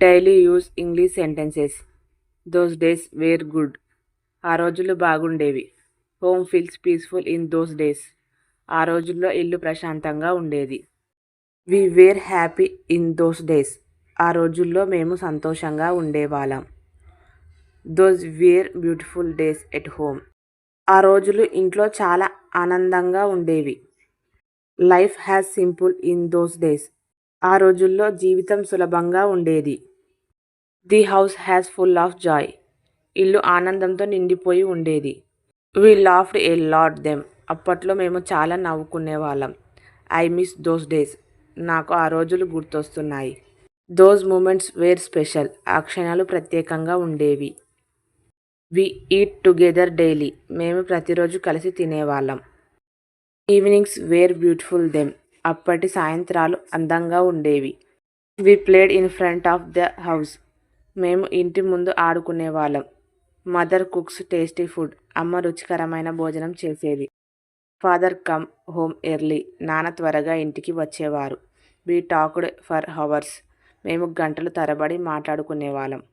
Daily use English sentences. Those days were good. ఆ రోజులు బాగుండేవి. Home feels peaceful in those days. ఆ రోజుల్లో ఇల్లు ప్రశాంతంగా ఉండేది. We were happy in those days. ఆ రోజుల్లో మేము సంతోషంగా ఉండేవాళ్ళం. Those were beautiful days at home. ఆ రోజులు ఇంట్లో చాలా ఆనందంగా ఉండేవి. Life has simple in those days. ఆ రోజుల్లో జీవితం సులభంగా ఉండేది. The house has full of joy. ఇల్లు ఆనందంతో నిండిపోయి ఉండేది. We laughed a lot them. అప్పట్లో మేము చాలా నవ్వుకునేవాళ్ళం. I miss those days. నాకు ఆ రోజులు గుర్తొస్తున్నాయి. Those moments were special. ఆ క్షణాలు ప్రత్యేకంగా ఉండేవి. We eat together daily. మేము ప్రతిరోజు కలిసి తినేవాళ్ళం. Evenings were beautiful them. అప్పటి సాయంత్రాలు అందంగా ఉండేవి. We played in front of the house. మేము ఇంటి ముందు ఆడుకునేవాళ్ళం. Mother cooks tasty food. అమ్మ రుచికరమైన భోజనం చేసేది. Father come home early. నాన్న త్వరగా ఇంటికి వచ్చేవారు. We talked for hours. మేము గంటలు తరబడి మాట్లాడుకునేవాళ్ళం.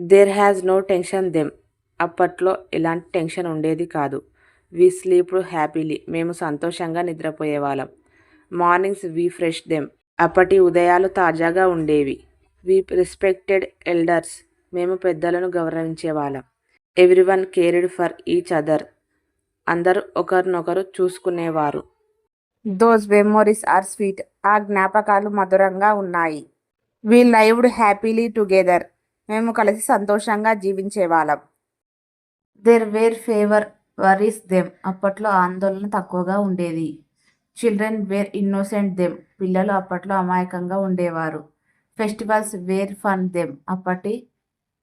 There has no tension then. అప్పట్లో ఎలాంటి టెన్షన్ ఉండేది కాదు. We slept happily. మేము సంతోషంగా నిద్రపోయేవాళ్ళం. Mornings we fresh then. అప్పటి ఉదయాలు తాజాగా ఉండేవి. We respected elders. మేము పెద్దలను గౌరవించేవాళ్ళం. Everyone cared for each other. అందరూ ఒకరినొకరు చూసుకునేవారు. Those memories are sweet. ఆ జ్ఞాపకాలు మధురంగా ఉన్నాయి. We lived happily together. మేము కలిసి సంతోషంగా జీవించేవాళ్ళం. There were fewer worries then. అప్పట్లో ఆందోళన తక్కువగా ఉండేది. Children were innocent then. పిల్లలు అప్పట్లో అమాయకంగా ఉండేవారు. Festivals were fun then. అప్పటి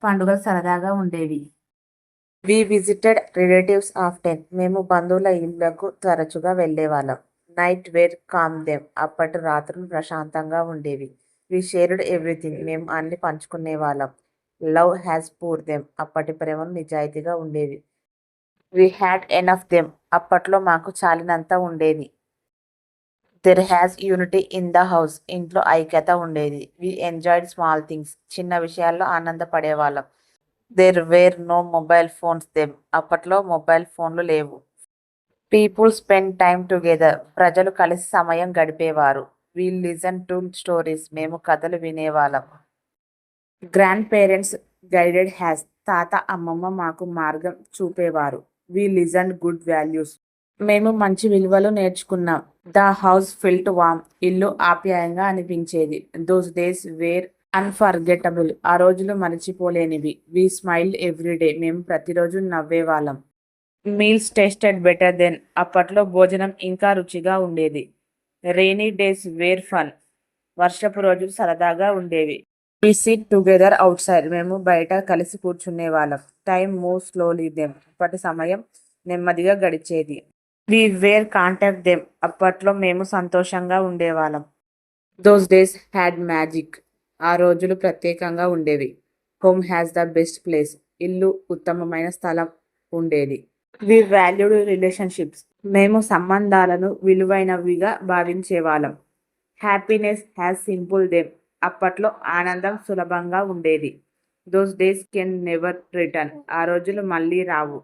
పండుగలు సరదాగా ఉండేవి. We visited relatives often. మేము బంధువుల ఇళ్లకు తరచుగా వెళ్ళేవాళ్ళం. Night were calm then. అప్పటి రాత్రులు ప్రశాంతంగా ఉండేవి. We shared everything. మేము అన్ని పంచుకునేవాళ్ళం. Love has pure then. అప్పటి ప్రేమలు నిజాయితీగా ఉండేవి. We had enough then. అప్పట్లో మాకు చాలినంత ఉండేది. There has unity in the house. ఇంట్లో ఐక్యత ఉండేది. We enjoyed small things. చిన్న విషయాల్లో ఆనందపడేవాళ్ళం. There were no mobile phones then. అప్పట్లో మొబైల్ ఫోన్లు లేవు. People spend time together. ప్రజలు కలిసి సమయం గడిపేవారు. We listen to stories. మేము కథలు వినేవాళ్ళం. Grand parents guided us. తాత అమ్మమ్మ మాకు మార్గం చూపేవారు. We listen good values. మేము మంచి విలువలు నేర్చుకున్నాం. The house felt warm. ఇల్లు ఆప్యాయంగా అనిపించేది. Those days were unforgettable. ఆ రోజులు మరచిపోలేనివి. We smiled everyday. మేము ప్రతిరోజు నవ్వేవాళ్ళం. Meals tasted better then. అప్పట్లో భోజనం ఇంకా రుచిగా ఉండేది. Rainy days wear fun. వర్షపు రోజులు సరదాగా ఉండేవి. We sit together outside. మేము బయట కలిసి కూర్చునేవాళ్ళం. Time move slowly then. అప్పటి సమయం నెమ్మదిగా గడిచేది. We were contact then. అప్పట్లో మేము సంతోషంగా ఉండేవాళ్ళం. Those days had magic. ఆ రోజులు ప్రత్యేకంగా ఉండేవి. Home has the best place. ఇల్లు ఉత్తమమైన స్థలం ఉండేది. We valued relationships. మేము సంబంధాలను విలువైనవిగా భావించేవాళ్ళం. Happiness has simple then. అప్పట్లో ఆనందం సులభంగా ఉండేది. Those days can never return. ఆ రోజులు మళ్ళీ రావు.